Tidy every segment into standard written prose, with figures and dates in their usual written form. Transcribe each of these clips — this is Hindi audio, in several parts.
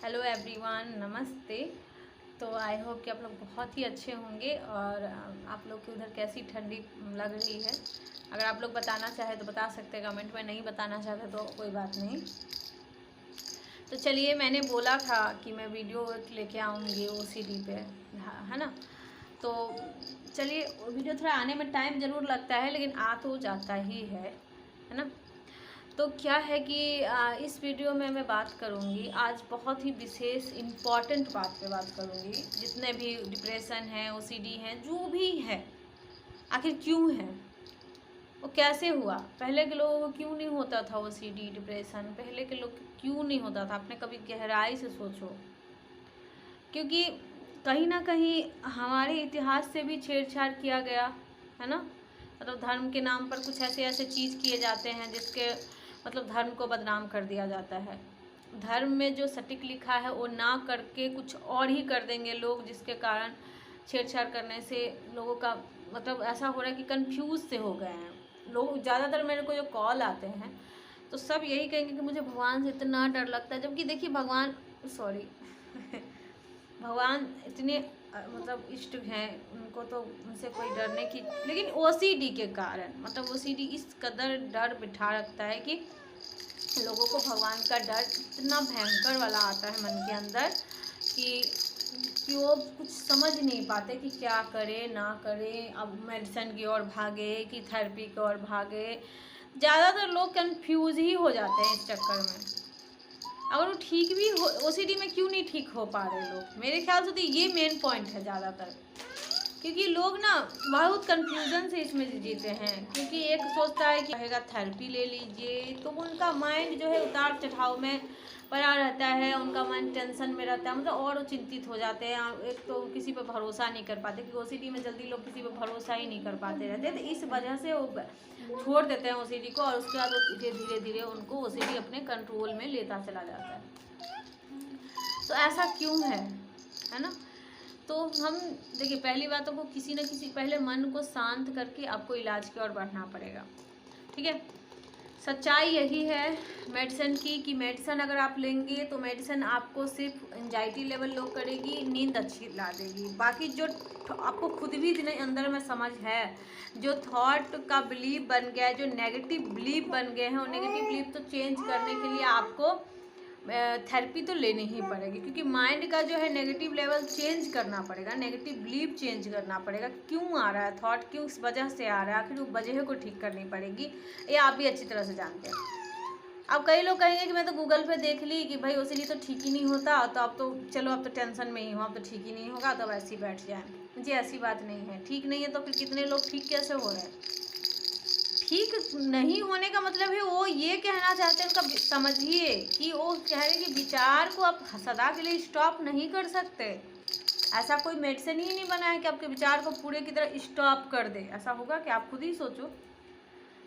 हेलो एवरीवन, नमस्ते। तो आई होप कि आप लोग बहुत ही अच्छे होंगे। और आप लोग की उधर कैसी ठंडी लग रही है, अगर आप लोग बताना चाहे तो बता सकते हैं कमेंट में, नहीं बताना चाहते तो कोई बात नहीं। तो चलिए, मैंने बोला था कि मैं वीडियो लेके आऊँगी ओसीडी पे, है ना। तो चलिए, वीडियो थोड़ा आने में टाइम ज़रूर लगता है लेकिन आ तो जाता ही है ना। तो क्या है कि इस वीडियो में मैं बात करूंगी आज बहुत ही विशेष इम्पॉर्टेंट बात पे बात करूंगी। जितने भी डिप्रेशन है, ओसीडी हैं, जो भी है, आखिर क्यों है, वो कैसे हुआ, पहले के लोगों को क्यों नहीं होता था ओसीडी डिप्रेशन, पहले के लोग क्यों नहीं होता था। आपने कभी गहराई से सोचो, क्योंकि कहीं ना कहीं हमारे इतिहास से भी छेड़छाड़ किया गया है ना। मतलब धर्म के नाम पर कुछ ऐसे ऐसे चीज़ किए जाते हैं जिसके मतलब धर्म को बदनाम कर दिया जाता है। धर्म में जो सटीक लिखा है वो ना करके कुछ और ही कर देंगे लोग, जिसके कारण छेड़छाड़ करने से लोगों का मतलब ऐसा हो रहा है कि कंफ्यूज से हो गए हैं लोग। ज़्यादातर मेरे को जो कॉल आते हैं तो सब यही कहेंगे कि मुझे भगवान से इतना डर लगता है, जबकि देखिए भगवान, सॉरी भगवान इतने मतलब इष्ट हैं, उनको तो उनसे कोई डरने की, लेकिन ओसीडी के कारण मतलब ओसीडी इस कदर डर बिठा रखता है कि लोगों को भगवान का डर इतना भयंकर वाला आता है मन के अंदर कि वो कुछ समझ नहीं पाते कि क्या करे ना करे। अब मेडिसिन की ओर भागे कि थेरेपी की ओर भागे। ज़्यादातर लोग कंफ्यूज ही हो जाते हैं इस चक्कर में। अगर वो ठीक भी हो, ओसीडी में क्यों नहीं ठीक हो पा रहे लोग, मेरे ख्याल से तो ये मेन पॉइंट है ज़्यादातर। क्योंकि लोग ना बहुत कंफ्यूजन से इसमें जीते हैं, क्योंकि एक सोचता है कि रहेगा थेरेपी ले लीजिए, तो उनका माइंड जो है उतार चढ़ाव में पड़ा रहता है, उनका मन टेंशन में रहता है, मतलब और वो चिंतित हो जाते हैं। एक तो किसी पर भरोसा नहीं कर पाते, क्योंकि ओसीडी में जल्दी लोग किसी पर भरोसा ही नहीं कर पाते रहते, तो इस वजह से वो छोड़ देते हैं ओसीडी को, और उसके बाद धीरे धीरे उनको ओसीडी अपने कंट्रोल में लेता चला जाता है। तो ऐसा क्यों है ना। तो हम देखिए, पहली बात तो किसी न किसी पहले मन को शांत करके आपको इलाज की ओर बढ़ना पड़ेगा, ठीक है। सच्चाई यही है मेडिसिन की कि मेडिसिन अगर आप लेंगे तो मेडिसिन आपको सिर्फ एंजाइटी लेवल लो करेगी, नींद अच्छी ला देगी। बाकी जो आपको खुद भी अंदर में समझ है, जो थॉट का बिलीव बन गया है, जो नेगेटिव बिलीव बन गए हैं, वो नेगेटिव बिलीव तो चेंज करने के लिए आपको थेरेपी तो लेनी ही पड़ेगी, क्योंकि माइंड का जो है नेगेटिव लेवल चेंज करना पड़ेगा, नेगेटिव बिलीव चेंज करना पड़ेगा। क्यों आ रहा है थॉट, क्यों इस वजह से आ रहा है, आखिर उस वजह को ठीक करनी पड़ेगी। ये आप भी अच्छी तरह से जानते हैं। अब कई लोग कहेंगे कि मैं तो गूगल पे देख ली कि भाई ओसीडी तो ठीक ही नहीं होता, तो अब तो चलो अब तो टेंशन में ही हो, अब तो ठीक ही नहीं होगा, तो अब ऐसे ही बैठ जाए। जी ऐसी बात नहीं है, ठीक नहीं है तो फिर कितने लोग ठीक कैसे हो रहे हैं। ठीक नहीं होने का मतलब है वो ये कहना चाहते हैं, उनका समझिए कि वो कह रहे कि विचार को आप सदा के लिए स्टॉप नहीं कर सकते। ऐसा कोई मेडिसिन ही नहीं बना है कि आपके विचार को पूरे की तरह स्टॉप कर दे। ऐसा होगा कि आप खुद ही सोचो।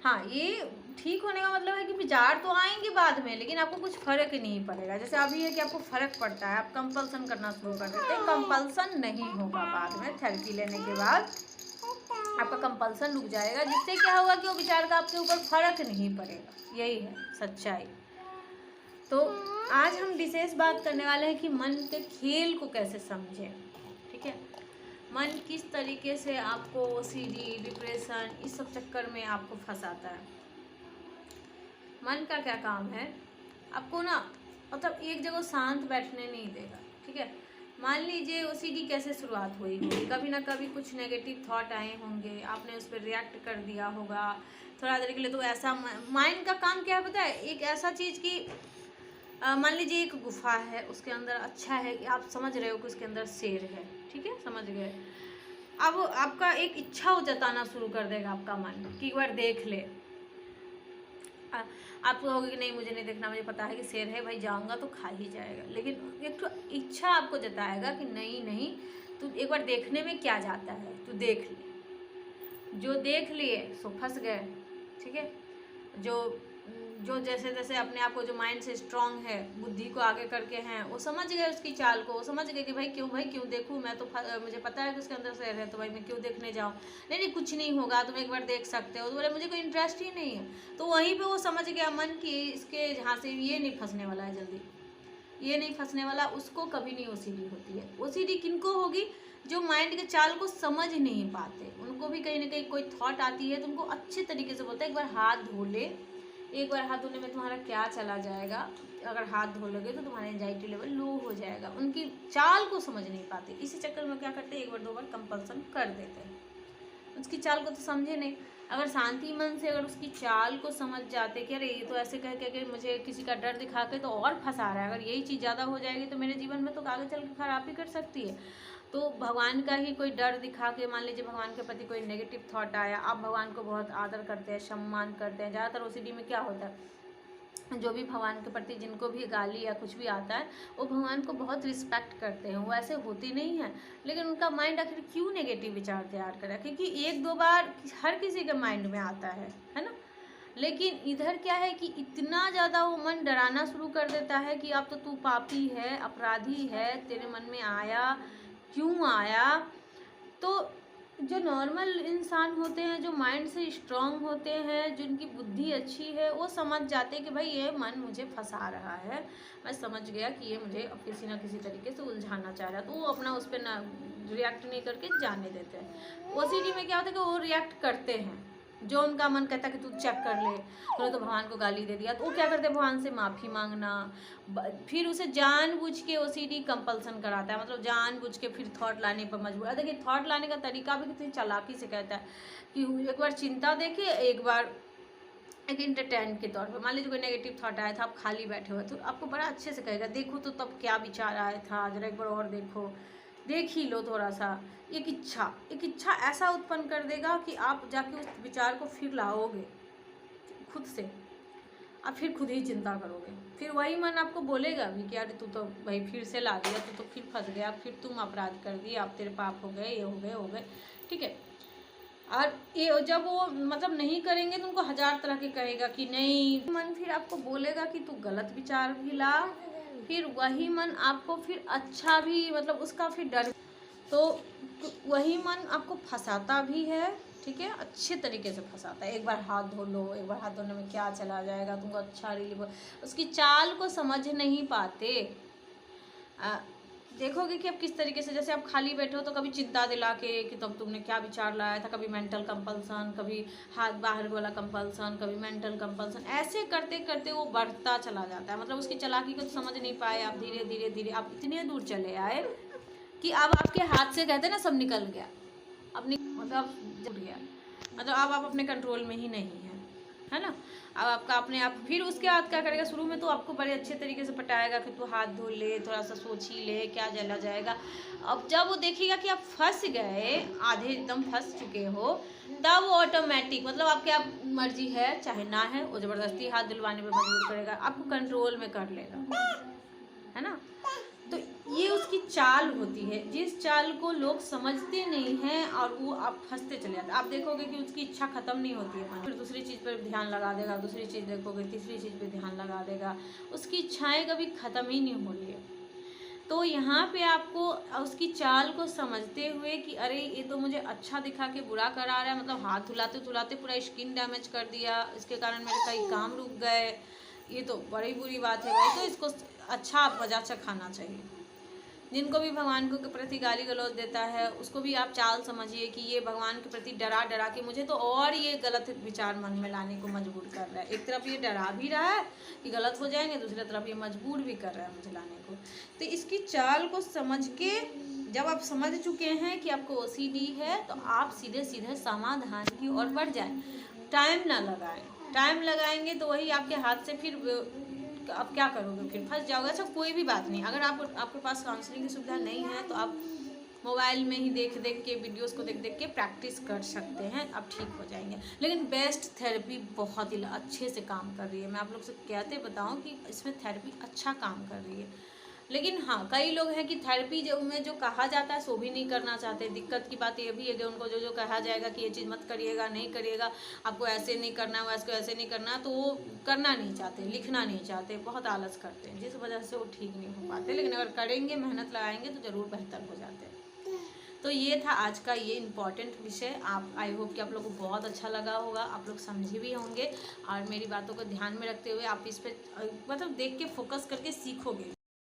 हाँ, ये ठीक होने का मतलब है कि विचार तो आएंगे बाद में, लेकिन आपको कुछ फर्क ही नहीं पड़ेगा। जैसे अभी है कि आपको फर्क पड़ता है, आप कंपल्सन करना शुरू कर देते हैं, कंपल्सन नहीं होगा बाद में। थेरेपी लेने के बाद आपका कंपल्सन रुक जाएगा, जिससे क्या होगा कि वो विचार का आपके ऊपर फर्क नहीं पड़ेगा। यही है सच्चाई। तो आज हम विशेष बात करने वाले हैं कि मन के खेल को कैसे समझें, ठीक है। मन किस तरीके से आपको ओसीडी, डिप्रेशन, इस सब चक्कर में आपको फंसाता है। मन का क्या काम है, आपको ना मतलब एक जगह शांत बैठने नहीं देगा, ठीक है। मान लीजिए ओसीडी कैसे शुरुआत हुई होगी, कभी ना कभी कुछ नेगेटिव थॉट आए होंगे, आपने उस पर रिएक्ट कर दिया होगा थोड़ा देर के लिए। तो ऐसा माइंड का काम क्या है पता है, एक ऐसा चीज़ कि मान लीजिए एक गुफा है, उसके अंदर अच्छा है कि आप समझ रहे हो कि उसके अंदर शेर है, ठीक है, समझ गए। अब आपका एक इच्छा हो जताना शुरू कर देगा आपका मन कि एक बार देख ले। आप कहोगे कि नहीं मुझे नहीं देखना, मुझे पता है कि शेर है भाई, जाऊंगा तो खा ही जाएगा। लेकिन एक तो इच्छा आपको जताएगा कि नहीं नहीं, तू एक बार देखने में क्या जाता है, तू देख ले। जो देख लिए सो फंस गए, ठीक है। जो जो जैसे जैसे अपने आप को जो माइंड से स्ट्रांग है, बुद्धि को आगे करके हैं, वो समझ गए उसकी चाल को, वो समझ गए कि भाई क्यों देखूं, मैं तो मुझे पता है कि उसके अंदर शेर है, तो भाई मैं क्यों देखने जाऊं। नहीं कुछ नहीं होगा, तुम एक बार देख सकते हो। तो बोले मुझे कोई इंटरेस्ट ही नहीं है। तो वहीं पे वो समझ गया मन की इसके यहाँ से ये नहीं फंसने वाला है जल्दी, ये नहीं फंसने वाला, उसको कभी नहीं ओसीडी होती है। ओसीडी किनको होगी? जो माइंड के चाल को समझ नहीं पाते, उनको भी कहीं ना कहीं कोई थॉट आती है तो उनको अच्छे तरीके से बोलता है एक बार हाथ धो ले, एक बार हाथ धोने में तुम्हारा क्या चला जाएगा, अगर हाथ धो लोगे तो तुम्हारा एंजाइटी लेवल लो हो जाएगा। उनकी चाल को समझ नहीं पाते, इसी चक्कर में क्या करते हैं, एक बार दो बार कंपल्सन कर देते हैं। उसकी चाल को तो समझे नहीं। अगर शांति मन से अगर उसकी चाल को समझ जाते कि अरे ये तो ऐसे कह के मुझे किसी का डर दिखा के तो और फंसा रहा है, अगर यही चीज़ ज़्यादा हो जाएगी तो मेरे जीवन में तो आगे चल के खराब ही कर सकती है। तो भगवान का ही कोई डर दिखा के, मान लीजिए भगवान के प्रति कोई नेगेटिव थॉट आया, आप भगवान को बहुत आदर करते हैं, सम्मान करते हैं। ज़्यादातर ओसीडी में क्या होता है, जो भी भगवान के प्रति जिनको भी गाली या कुछ भी आता है वो भगवान को बहुत रिस्पेक्ट करते हैं, वो ऐसे होती नहीं है। लेकिन उनका माइंड आखिर क्यों नेगेटिव विचार तैयार करा, क्योंकि एक दो बार हर किसी के माइंड में आता है ना। लेकिन इधर क्या है कि इतना ज़्यादा वो मन डराना शुरू कर देता है कि अब तो तू पापी है, अपराधी है, तेरे मन में आया क्यों आया। तो जो नॉर्मल इंसान होते हैं, जो माइंड से स्ट्रांग होते हैं, जिनकी बुद्धि अच्छी है, वो समझ जाते हैं कि भाई ये मन मुझे फंसा रहा है, मैं समझ गया कि ये मुझे अब किसी ना किसी तरीके से उलझाना चाह रहा है, तो वो अपना उस पर ना रिएक्ट नहीं करके जाने देते हैं। ओसीडी में क्या होता है कि वो रिएक्ट करते हैं, जो उनका मन कहता है कि तू चेक कर ले, तूने तो भगवान को गाली दे दिया, तो वो क्या करते हैं, भगवान से माफ़ी मांगना, फिर उसे जानबूझ के ओसीडी कंपल्सन कराता है, मतलब जानबूझ के फिर थॉट लाने पर मजबूर। देखिए थॉट लाने का तरीका भी कितनी चालाकी से कहता है कि एक बार चिंता देखिए, एक बार एक इंटरटेन के तौर पर। मान लीजिए कोई नेगेटिव थॉट आया था, आप खाली बैठे हुए तो आपको बड़ा अच्छे से कहेगा देखो तो तब क्या विचार आया था, जरा एक बार और देखो, देख ही लो थोड़ा सा। एक इच्छा ऐसा उत्पन्न कर देगा कि आप जाके उस विचार को फिर लाओगे खुद से, आप फिर खुद ही चिंता करोगे। फिर वही मन आपको बोलेगा भी कि अरे तू तो भाई फिर से ला दिया, तू तो फिर फंस गया, फिर तुम अपराध कर दिए, आप तेरे पाप हो गए, ये हो गए, ठीक है। और ये जब वो मतलब नहीं करेंगे तो उनको हजार तरह के कहेगा कि नहीं, मन फिर आपको बोलेगा कि तू गलत विचार भी ला, फिर वही मन आपको फिर अच्छा भी, मतलब उसका फिर डर, तो वही मन आपको फंसाता भी है, ठीक है, अच्छे तरीके से फंसाता है। एक बार हाथ धो लो, एक बार हाथ धोने में क्या चला जाएगा, तुमको अच्छा रिलीफ, उसकी चाल को समझ नहीं पाते। देखोगे कि अब किस तरीके से, जैसे आप खाली बैठे हो तो कभी चिंता दिला के कि तब तुमने क्या विचार लाया था, कभी मेंटल कंपल्सन, कभी हाथ बाहर वाला कंपल्सन, कभी मेंटल कंपल्सन, ऐसे करते करते वो बढ़ता चला जाता है। मतलब उसकी चालाकी को तो समझ नहीं पाए आप, धीरे धीरे धीरे आप इतने दूर चले आए कि अब आपके हाथ से कहते ना सब निकल गया, अपनी मतलब जुट गया, मतलब अब आप अपने कंट्रोल में ही नहीं है ना। अब आपका अपने आप, फिर उसके बाद क्या करेगा, शुरू में तो आपको बड़े अच्छे तरीके से पटाएगा कि तू हाथ धो ले, थोड़ा सा सोच ही ले, क्या जला जाएगा। अब जब वो देखेगा कि आप फंस गए, आधे एकदम फंस चुके हो, तब वो ऑटोमेटिक, मतलब आपके आप मर्जी है चाहे ना है, वो ज़बरदस्ती हाथ धुलवाने पर मजबूर करेगा, आपको कंट्रोल में कर लेगा, है ना। तो ये उसकी चाल होती है, जिस चाल को लोग समझते नहीं हैं और वो आप फंसते चले जाते हैं। आप देखोगे कि उसकी इच्छा खत्म नहीं होती है, फिर दूसरी चीज़ पर ध्यान लगा देगा, दूसरी चीज़ देखोगे, तीसरी चीज़ पे ध्यान लगा देगा, उसकी इच्छाएं कभी ख़त्म ही नहीं हो रही है। तो यहाँ पे आपको उसकी चाल को समझते हुए कि अरे ये तो मुझे अच्छा दिखा के बुरा करा रहा है, मतलब हाथ धुलाते धुलाते पूरा स्किन डैमेज कर दिया, इसके कारण मेरे कई काम रुक गए, ये तो बड़ी बुरी बात है भाई। तो इसको अच्छा मजा अच्छा खाना चाहिए। जिनको भी भगवान के प्रति गाली गलौज देता है उसको भी आप चाल समझिए कि ये भगवान के प्रति डरा डरा के मुझे तो और ये गलत विचार मन में लाने को मजबूर कर रहा है। एक तरफ ये डरा भी रहा है कि गलत हो जाएंगे, दूसरी तरफ ये मजबूर भी कर रहा है मुझे लाने को। तो इसकी चाल को समझ के जब आप समझ चुके हैं कि आपको ओसीडी है तो आप सीधे सीधे समाधान की ओर बढ़ जाएं, टाइम ना लगाएं। टाइम लगाएंगे तो वही आपके हाथ से फिर आप क्या करोगे, फिर फंस जाओगे। अच्छा कोई भी बात नहीं, अगर आपके पास काउंसलिंग की सुविधा नहीं है तो आप मोबाइल में ही देख के वीडियोस को देख के प्रैक्टिस कर सकते हैं, आप ठीक हो जाएंगे। लेकिन बेस्ट थेरेपी बहुत ही अच्छे से काम कर रही है, मैं आप लोग से कहते बताऊं कि इसमें थेरेपी अच्छा काम कर रही है। लेकिन हाँ कई लोग हैं कि थेरेपी जो कहा जाता है सो भी नहीं करना चाहते। दिक्कत की बात ये भी है कि उनको जो कहा जाएगा कि ये चीज़ मत करिएगा, नहीं करिएगा, आपको ऐसे नहीं करना है, वैसे ऐसे नहीं करना, तो वो करना नहीं चाहते, लिखना नहीं चाहते, बहुत आलस करते हैं, जिस वजह से वो ठीक नहीं हो पाते। लेकिन अगर करेंगे, मेहनत लगाएंगे तो ज़रूर बेहतर हो जाते हैं। तो ये था आज का ये इम्पॉर्टेंट विषय। आप आई होप कि आप लोगों को बहुत अच्छा लगा होगा, आप लोग समझे भी होंगे और मेरी बातों को ध्यान में रखते हुए आप इस पर मतलब देख के फोकस करके सीखोगे।